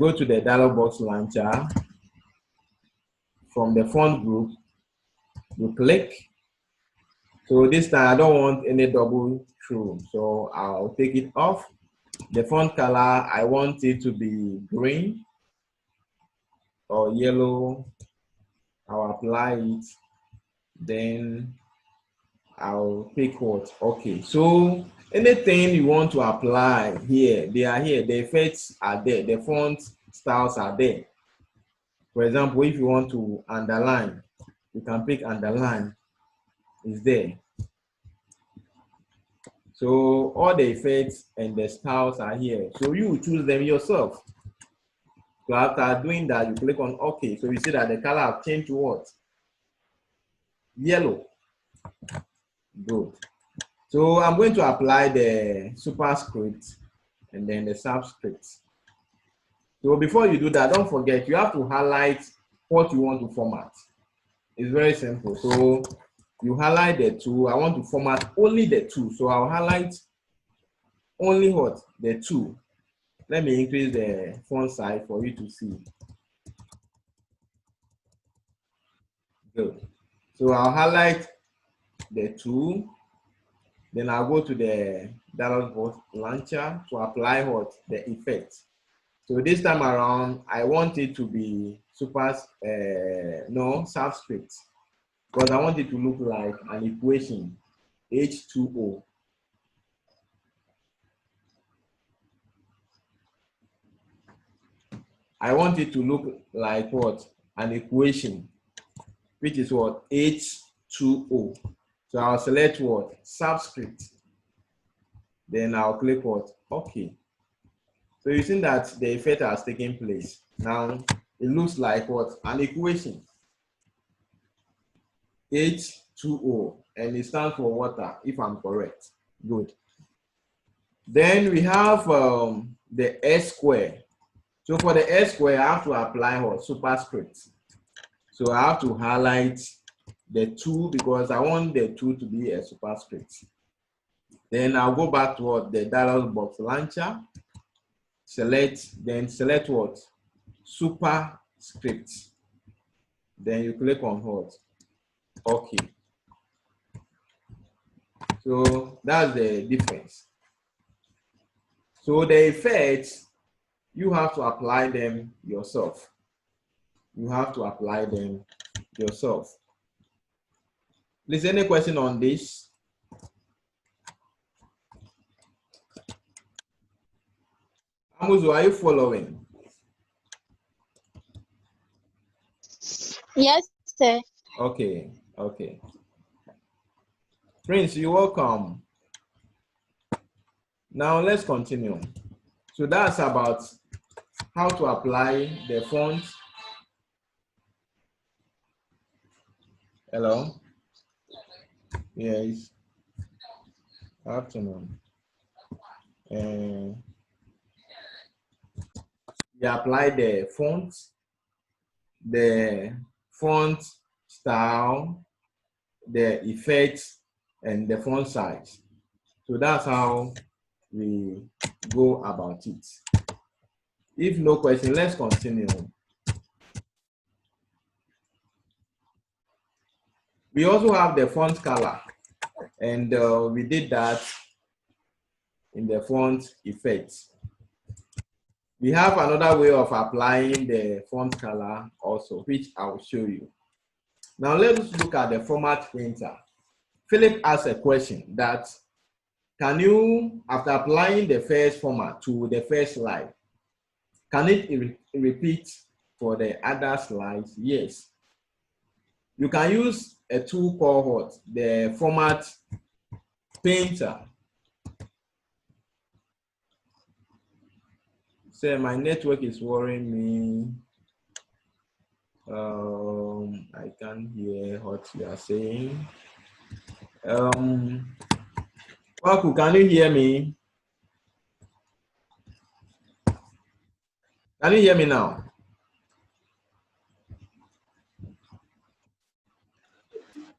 go to the dialog box launcher. From the font group, you click. So this time I don't want any double through, so I'll take it off. The font color, I want it to be green or yellow. I'll apply it, then I'll pick what? Okay, so anything you want to apply here, they are here. The effects are there. The font styles are there. For example, if you want to underline, you can pick underline. It's there. So all the effects and the styles are here. So you choose them yourself. So after doing that, you click on OK. So you see that the color have changed to what? Yellow. Good. So I'm going to apply the superscript and then the subscript. So before you do that, don't forget, you have to highlight what you want to format. It's very simple. So you highlight the two. I want to format only the two. So I'll highlight only what? The two. Let me increase the font size for you to see. Good. So I'll highlight the two. Then I'll go to the dialog box launcher to apply what? The effect. So this time around, I want it to be subscript, because I want it to look like an equation, H2O. I want it to look like what? An equation, which is what? H2O. So I'll select what? Subscript. Then I'll click what? OK. So you see that the effect has taken place. Now it looks like what? An equation, H2O, and it stands for water, if I'm correct. Good. Then we have the S square. So for the S square, I have to apply what? Superscript. So I have to highlight the 2 because I want the 2 to be a superscript. Then I'll go back to what? The dialog box launcher. Select what? Superscript. Then you click on what? OK. So that's the difference. So the effects, you have to apply them yourself. You have to apply them yourself. Please, any question on this? Amuzu, are you following? Yes, sir. Okay, okay. Prince, you're welcome. Now let's continue. So that's about how to apply the font. Hello? Yes. Afternoon. We apply the font style, the effects, and the font size. So that's how we go about it. If no question, let's continue. We also have the font color, and we did that in the font effects. We have another way of applying the font color also, which I will show you. Now let's look at the format painter. Philip asked a question that, can you, after applying the first format to the first slide, can it repeat for the other slides? Yes. You can use a tool called what? The format painter. Say my network is worrying me. I can't hear what you are saying. Kwaku, can you hear me? Can you hear me now?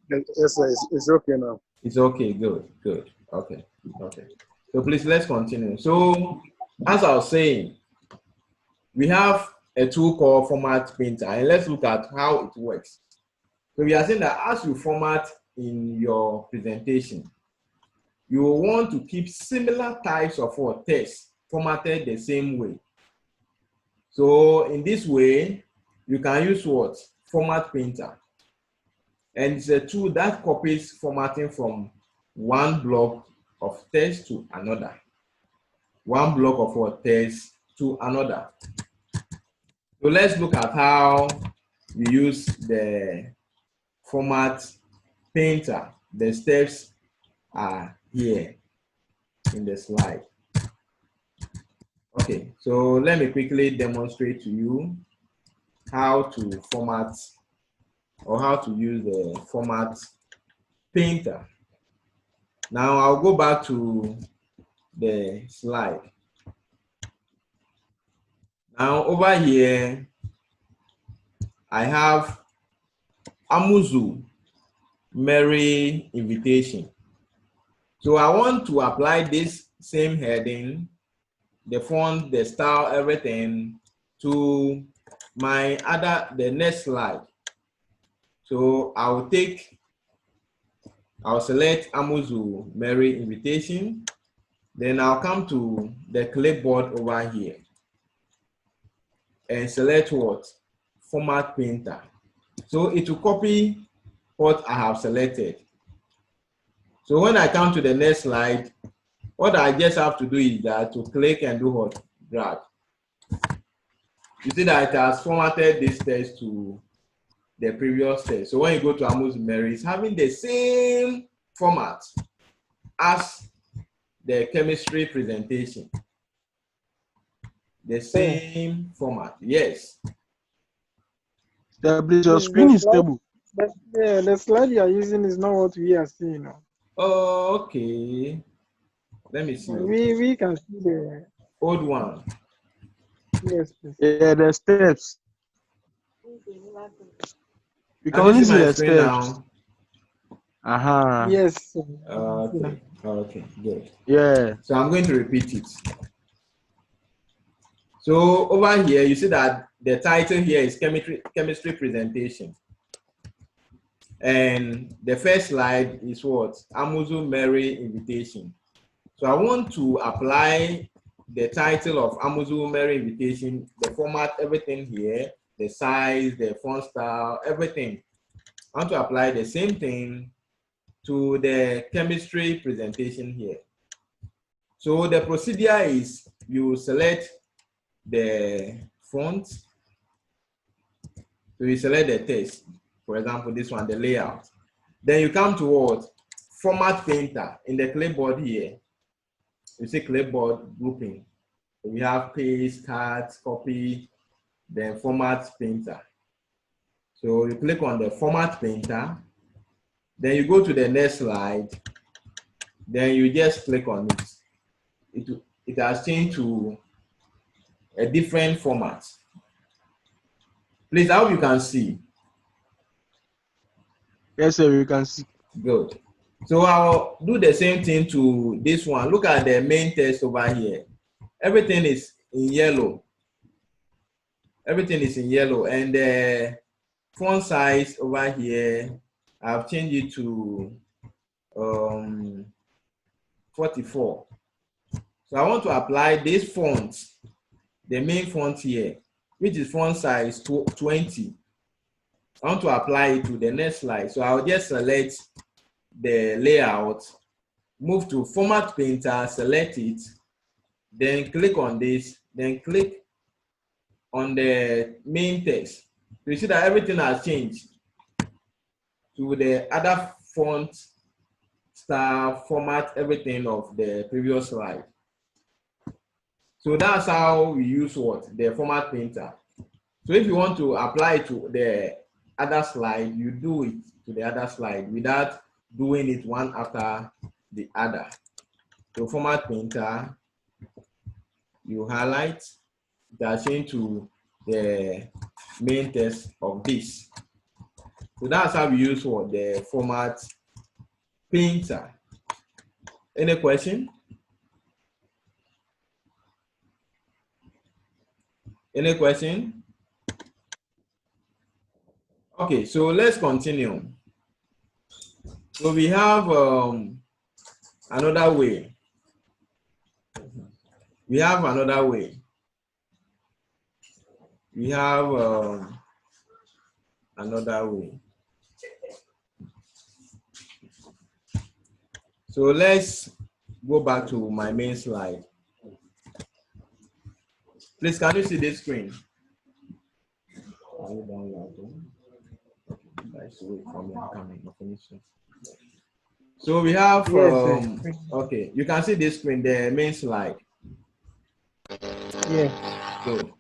Yes, sir. It's okay now. It's okay. Good. Good. Okay. Okay. So please let's continue. So as I was saying, we have a tool called Format Painter, and let's look at how it works. So we are saying that as you format in your presentation, you will want to keep similar types of text formatted the same way. So in this way, you can use what? Format Painter. And it's a tool that copies formatting from one block of text to another. One block of what text to another. So let's look at how we use the Format Painter. The steps are here in the slide. Okay, so let me quickly demonstrate to you how to format or how to use the Format Painter. Now I'll go back to the slide. Now over here, I have Amuzu Merry Invitation. So I want to apply this same heading, the font, the style, everything to the next slide. So I'll select Amuzu Merry Invitation. Then I'll come to the clipboard over here and select what? Format Painter. So it will copy what I have selected. So when I come to the next slide, what I just have to do is that to click and do what? Drag. You see that it has formatted this text to the previous text. So when you go to Amuzu Merry, it's having the same format as the chemistry presentation. The same format, yes. Your screen is stable. Yeah, the slide you are using is not what we are seeing now. Oh, okay. Let me see. We can see the old one. Yes, please. Yeah, the steps. You can Can you only see see my the screen steps. now? Yes. Okay. Okay. Good. Yeah. So I'm going to repeat it. So over here, you see that the title here is chemistry presentation. And the first slide is what? Amuzu Merry Invitation. So I want to apply the title of Amuzu Merry Invitation, the format, everything here, the size, the font style, everything. I want to apply the same thing to the chemistry presentation here. So the procedure is you select the font. So you select the text. For example, this one, the layout. Then you come to what? Format Painter in the clipboard here. You see clipboard grouping. So we have paste, cut, copy, then Format Painter. So you click on the Format Painter. Then you go to the next slide. Then you just click on it. It has changed to a different format. Please, I hope you can see. Yes, sir, you can see. Good. So I'll do the same thing to this one. Look at the main text over here. Everything is in yellow. Everything is in yellow. And the font size over here, I've changed it to 44. So I want to apply this font, the main font here, which is font size 20. I want to apply it to the next slide. So I'll just select the layout, move to Format Painter, select it, then click on this, then click on the main text. So you see that everything has changed to the other font style, format, everything of the previous slide. So that's how we use what? The Format Painter. So if you want to apply it to the other slide, you do it to the other slide without doing it one after the other. So Format Painter, you highlight, that's into the main text of this. So that's how we use what? The Format Painter. Any question? Any question? Okay, so let's continue. So we have another way. We have another way. We have another way. So let's go back to my main slide. Please, can you see this screen? So we have, okay, you can see this screen, the main slide. Yeah. Good.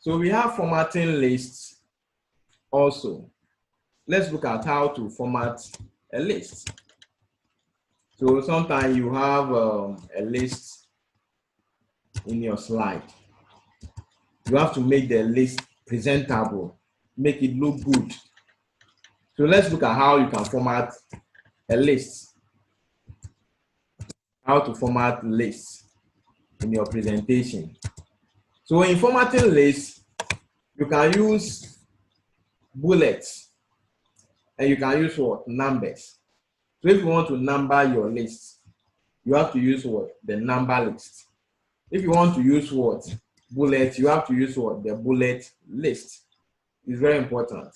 So we have formatting lists also. Let's look at how to format a list. So sometimes you have a list in your slide. You have to make the list presentable, make it look good. So let's look at how you can format a list. How to format lists in your presentation. So in formatting lists, you can use bullets and you can use what? Numbers. So if you want to number your list, you have to use what? The number list. If you want to use what? Bullets, you have to use what? The bullet list. It's very important.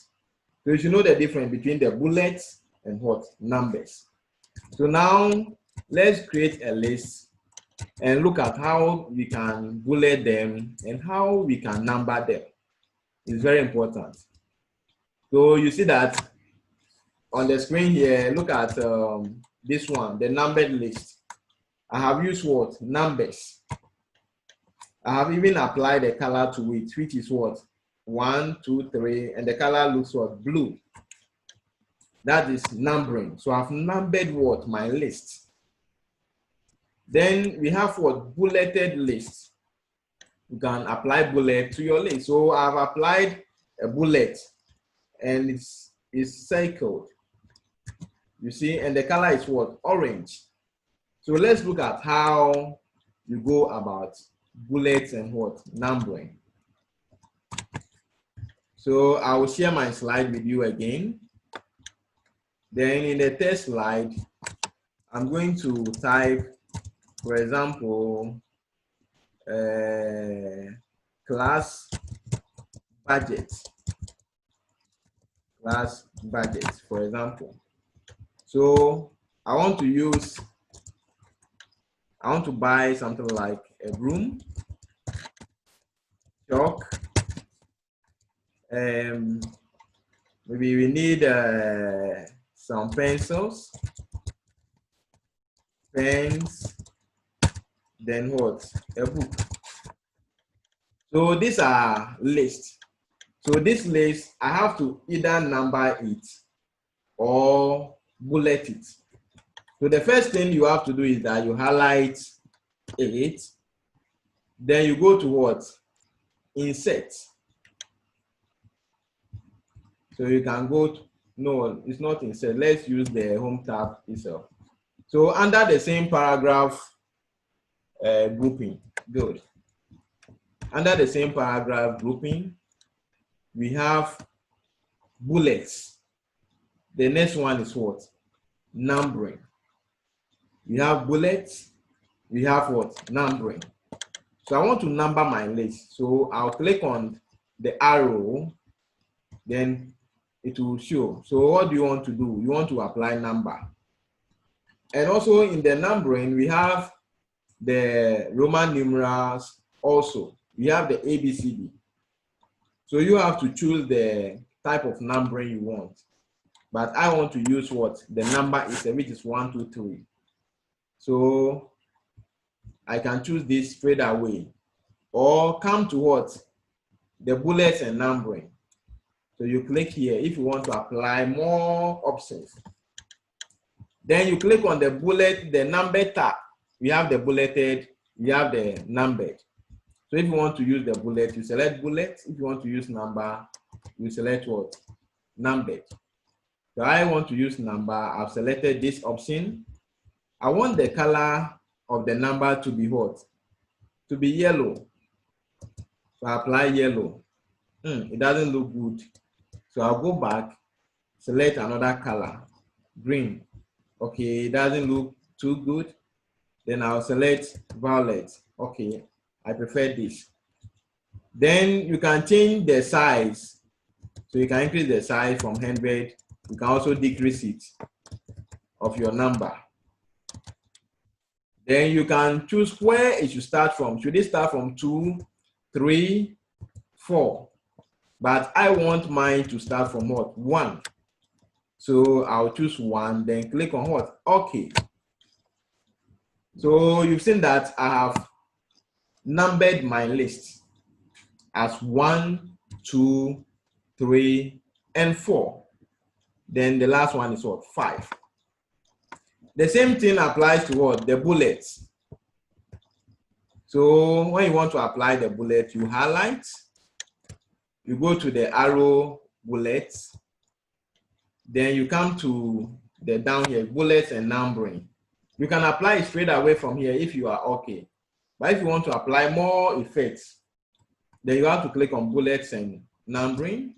So you should know the difference between the bullets and what? Numbers. So now let's create a list and look at how we can bullet them and how we can number them. It's very important. So you see that on the screen here, look at this one, the numbered list. I have used what? Numbers. I have even applied a color to it, which is what? 1, 2, 3, and the color looks what? Blue. That is numbering. So I've numbered what? My list. Then we have what? Bulleted list. You can apply bullet to your list. So I've applied a bullet and it's circled. You see, and the color is what? Orange. So let's look at how you go about bullets and what? Numbering. So I will share my slide with you again. Then in the test slide, I'm going to type, for example, class budget. Class budget, for example. So I want to buy something like a broom, chalk, maybe we need some pencils, pens, then what? A book. So these are lists. So this list, I have to either number it or bullet it. So the first thing you have to do is that you highlight it. Then you go to what? Insert. So you can go to, no, it's not insert. Let's use the home tab itself. So under the same paragraph grouping, good. Under the same paragraph grouping, we have bullets. The next one is what? Numbering. We have bullets, we have what? Numbering. So I want to number my list. So I'll click on the arrow, then it will show. So what do you want to do? You want to apply number. And also in the numbering, we have the Roman numerals also. We have the ABCD. So you have to choose the type of numbering you want. But I want to use what? The number is, which is 1, 2, 3. So I can choose this straight away. Or come to what? The bullets and numbering. So you click here if you want to apply more options. Then you click on the bullet, the number tab. We have the bulleted, we have the numbered. So if you want to use the bullet, you select bullet. If you want to use number, you select what? Numbered. So I want to use number. I've selected this option. I want the color of the number to be what? To be yellow. So So I apply yellow. It doesn't look good. So I'll go back, select another color, green. Okay, it doesn't look too good. Then I'll select violet. Okay, I prefer this. Then you can change the size. So you can increase the size from 100. You can also decrease it of your number. Then you can choose where it should start from. Should it start from 2, 3, 4? But I want mine to start from what? 1. So I'll choose 1, then click on what? Okay. So you've seen that I have numbered my list as 1, 2, 3, and 4. Then the last one is what? 5. The same thing applies to what? The bullets. So when you want to apply the bullet, you highlight, you go to the arrow bullets, then you come to the down here, bullets and numbering. You can apply it straight away from here if you are okay. But if you want to apply more effects, then you have to click on bullets and numbering.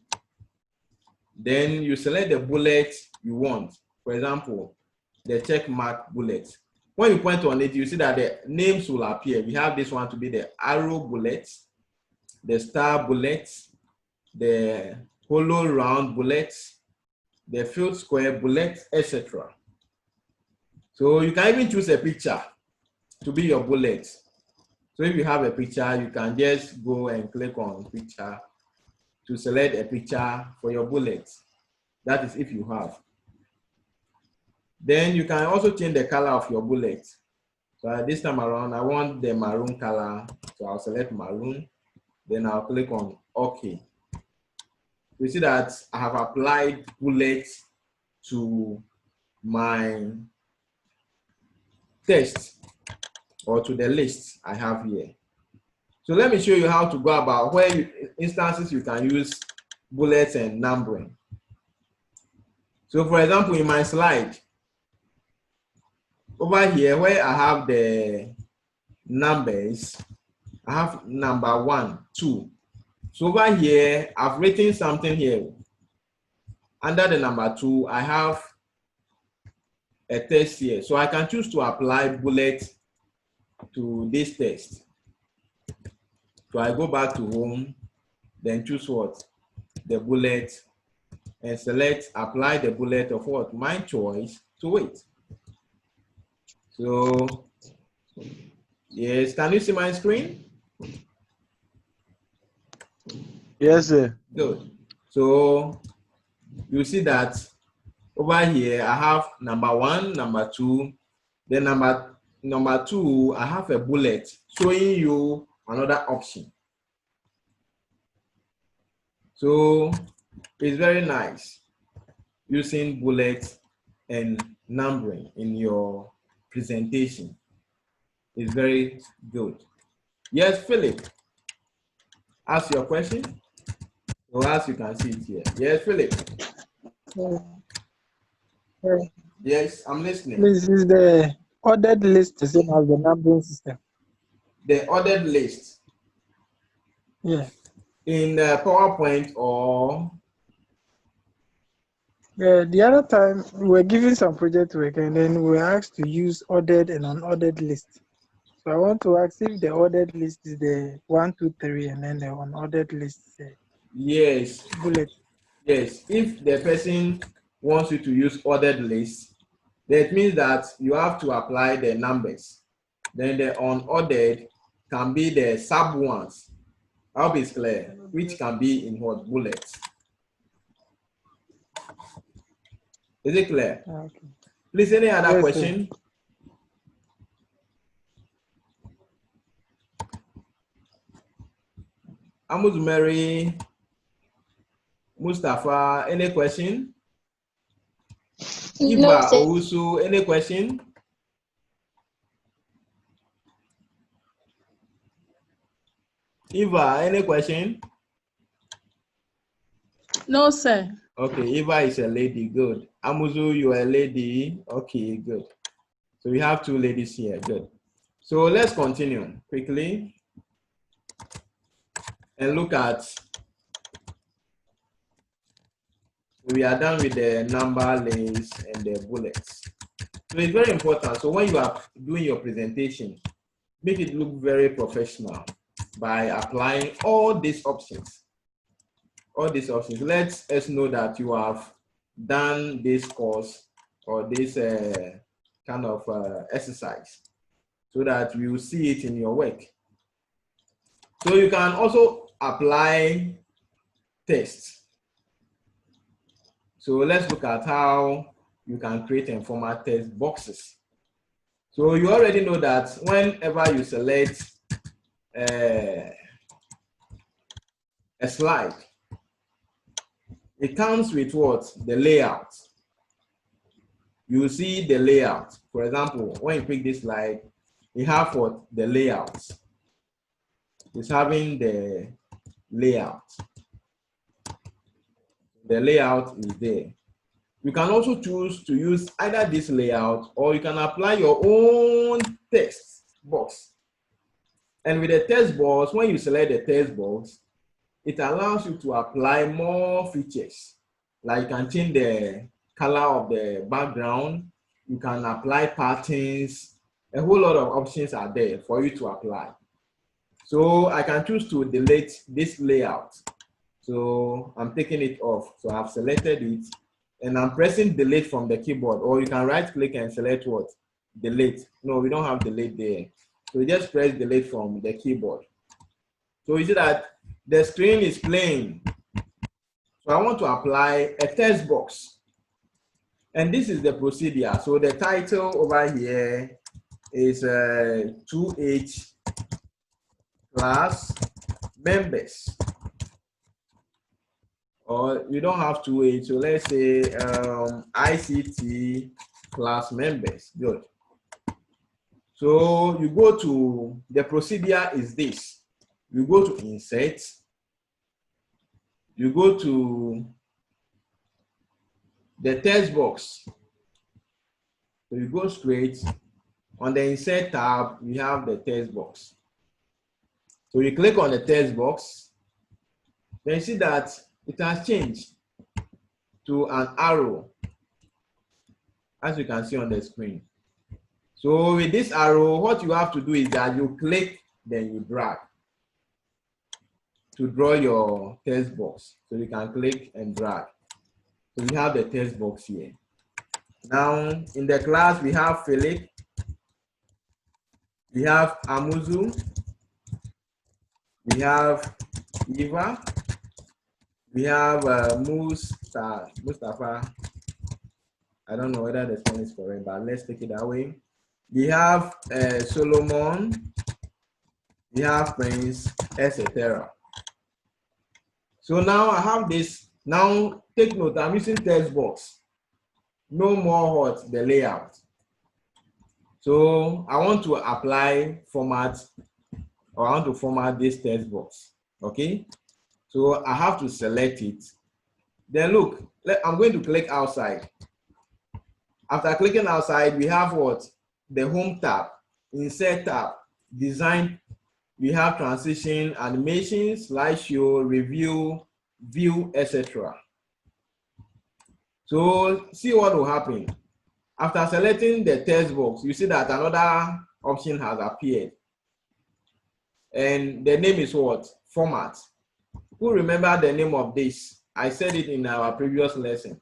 Then you select the bullet you want. For example, the check mark bullet. When you point on it, you see that the names will appear. We have this one to be the arrow bullets, the star bullets, the hollow round bullets, the filled square bullets, etc. So you can even choose a picture to be your bullet. So if you have a picture, you can just go and click on picture to select a picture for your bullet. That is if you have. Then you can also change the color of your bullet. So this time around, I want the maroon color. So I'll select maroon. Then I'll click on OK. You see that I have applied bullets to my text or to the list I have here. So let me show you how to go about instances you can use bullets and numbering. So for example, in my slide, over here where I have the numbers, I have number 1, 2. So over here, I've written something here. Under the number 2, I have a text here. So I can choose to apply bullet to this text. So I go back to home, then choose what? The bullet, and select apply the bullet of what? My choice to it. So yes, can you see my screen? Yes, sir. Good. So you see that over here I have number 1, number 2, then number 2 I have a bullet showing you another option. So it's very nice using bullets and numbering in your presentation. It's very good. Yes, Philip, ask your question. So as you can see it here. Yes, Philip. Yes, I'm listening. This is the ordered list the same as the numbering system. The ordered list. Yeah. In PowerPoint or? The other time we were given some project work and then we were asked to use ordered and unordered list. So I want to ask if the ordered list is the 1, 2, 3, and then the unordered list is Yes. bullet. Yes. If the person wants you to use ordered list, that means that you have to apply the numbers. Then the unordered can be the sub ones. I hope it's clear, which can be in what? Bullets. Is it clear? Okay. Please, any other Yes, question? sir. Amos Mary, Mustafa, any question? No, Iba sir. Owusu, any question? Eva, any question? No, sir. Okay, Eva is a lady, good. Amuzu, you are a lady. Okay, good. So we have 2 ladies here, good. So let's continue quickly. and look at, we are done with the number list and the bullets. So it's very important. So when you are doing your presentation, make it look very professional by applying all these options. All these options. Let us know that you have done this course or this kind of exercise so that we will see it in your work. So you can also apply tests. So let's look at how you can create and format text boxes. So you already know that whenever you select a slide, it comes with what? The layout. You see the layout. For example, when you pick this slide, you have what? The layout. It's having the layout. The layout is there. You can also choose to use either this layout or you can apply your own text box. And with the text box, when you select the text box, it allows you to apply more features. Like you can change the color of the background, you can apply patterns, a whole lot of options are there for you to apply. So I can choose to delete this layout. So I'm taking it off. So I've selected it and I'm pressing delete from the keyboard, or you can right click and select what? Delete. No, we don't have delete there. So you just press delete from the keyboard. So you see that the screen is playing. So I want to apply a text box. And this is the procedure. So the title over here is 2H class members. Or you don't have 2H. So let's say ICT class members. Good. So you go to, the procedure is this. You go to insert. You go to the text box. So you go straight. On the insert tab, we have the text box. So you click on the text box. Then you see that it has changed to an arrow, as you can see on the screen. So with this arrow, what you have to do is that you click, then you drag to draw your text box. So you can click and drag. So we have the text box here. Now in the class, we have Philip, we have Amuzu, we have Eva, we have Mustafa. I don't know whether the spelling is correct, but let's take it that way. We have Solomon, we have Prince, etc. So now I have this. Now take note, I'm using text box. No more what? The layout. So I want to apply format, or I want to format this text box. Okay. So I have to select it. Then look, I'm going to click outside. After clicking outside, we have what? The home tab, insert tab, design. We have transition, animation, slideshow, review, view, etc. So see what will happen. After selecting the text box, you see that another option has appeared. And the name is what? Format. Who remember the name of this? I said it in our previous lesson.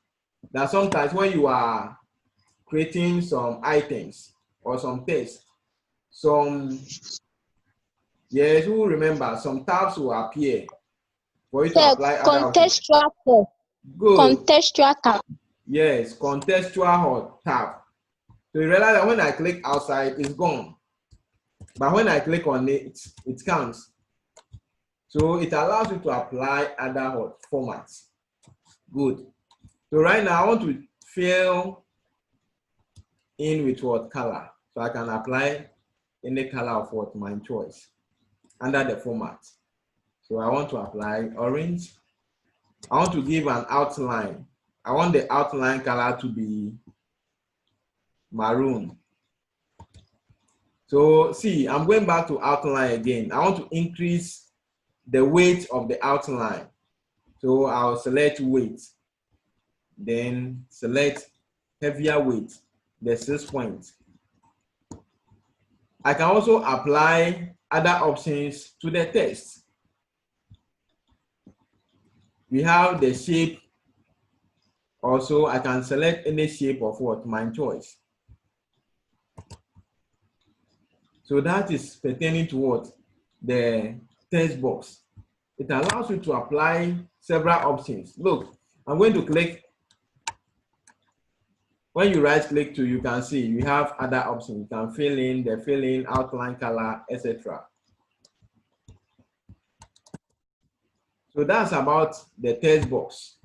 That sometimes when you are creating some items or some text, yes, who remember, some tabs will appear for you to apply other options. Contextual tab. Good. Contextual tab. Yes, contextual tab. So you realize that when I click outside, it's gone. But when I click on it, it comes. So it allows you to apply other formats. Good. So right now I want to fill in with what color. So I can apply any color of what my choice under the format. So I want to apply orange. I want to give an outline. I want the outline color to be maroon. So see, I'm going back to outline again. I want to increase the weight of the outline. So I'll select weight, then select heavier weight, the 6 points. I can also apply other options to the text. We have the shape. Also, I can select any shape of what? My choice. So that is pertaining to what? The text box. It allows you to apply several options. Look, I'm going to click. When you right click to, you can see you have other options. You can fill in, the fill in, outline color, etc. So that's about the text box.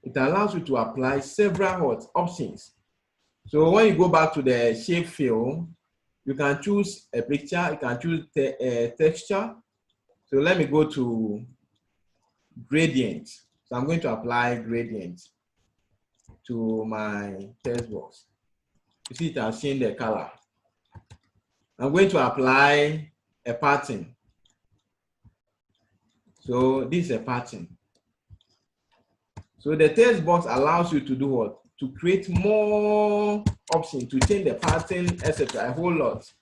It allows you to apply several what? Options. So when you go back to the shape fill, you can choose a picture, you can choose texture. So let me go to gradient. So I'm going to apply gradient to my text box. You see it has changed the color. I'm going to apply a pattern. So this is a pattern. So the text box allows you to do what? To create more options, to change the pattern, etc. A whole lot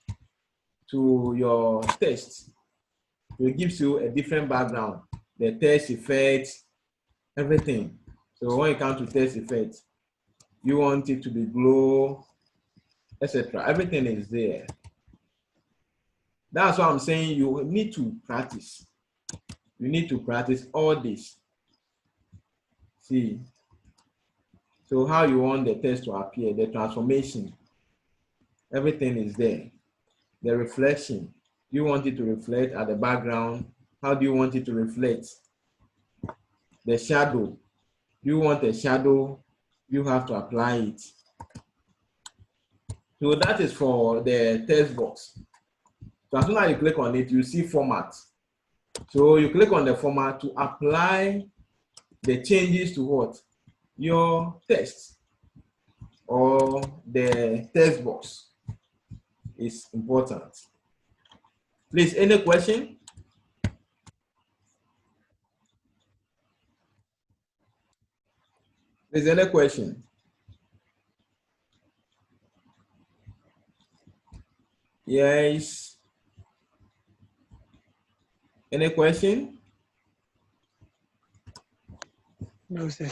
to your text. So it gives you a different background, the text effects, everything. So when you come to text effects, you want it to be glow, etc. Everything is there. That's why I'm saying you need to practice. You need to practice all this. See, so how you want the text to appear, the transformation, everything is there. The reflection, you want it to reflect at the background. How do you want it to reflect? The shadow, you want a shadow, you have to apply it. So that is for the text box. So as soon as you click on it, you see format. So you click on the format to apply the changes to what? Your text or the text box is important. Please, any question? Is there any question? Yes. Any question? No, sir.